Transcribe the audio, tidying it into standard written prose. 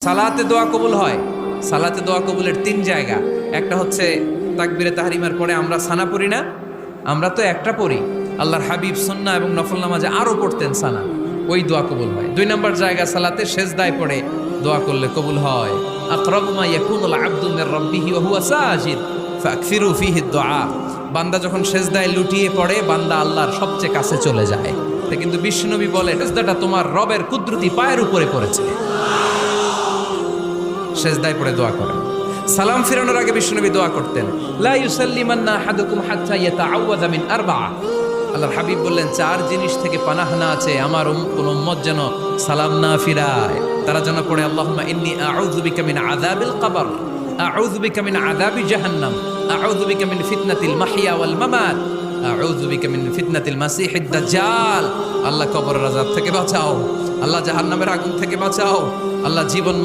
সালাতে দোয়া কবুল হয়। সালাতে দোয়া কবুলের 3 জায়গা। একটা হচ্ছে তাকবীরে তাহরিমার পরে আমরা সানা পড়ি না, আমরা তো একটা পড়ি। আল্লাহর হাবিব সুন্নাহ এবং নফল নামাজে আরো পড়তেন সানা, ওই দোয়া কবুল হয়। 2 নম্বর জায়গা সালাতে সেজদায় পড়ে দোয়া করলে কবুল হয়। আকরাবু মা ইয়াকুনুল আবদু মির রাব্বিহি ওয়া হুয়া সাজিদ ফাকসিরু ফিহি দুআ। বান্দা যখন সেজদায় লুটিয়ে পড়ে, বান্দা আল্লাহর সবচেয়ে কাছে চলে যায়। তা কিন্তু বিশ্বনবী বলে, সেজদাটা তোমার রবের কুদরতি পায়ের উপরে পড়েছে। সেজদায় পড়ে দোয়া করেন। সালাম ফিরানোর আগে বিশ্বনবী দোয়া করতেন, লা ইউসাল্লিমান্না আহাদুকুম হাত্তা ইয়াতাআওয়াযা মিন আরবা'a। আল্লাহর হাবিব বললেন, 4 জিনিস থেকে পানাহ না আছে আমার কোন উম্মত যেন সালাম না ফিরায়। তারা যেন পড়ে, আল্লাহুম্মা ইন্নী আউযু বিকা মিন আযাবিল কবর, আউযু বিকা মিন আযাবি জাহান্নাম, আউযু বিকা মিন ফিতনাতিল মাহইয়া ওয়াল মামাত, আউযু বিকা মিন ফিতনাতিল মাসিহিদ দাজ্জাল। আল্লাহ কবরের আযাব থেকে বাঁচাও, আল্লাহ জাহান্নামের আগুন থেকে বাঁচাও, আল্লাহ জীবন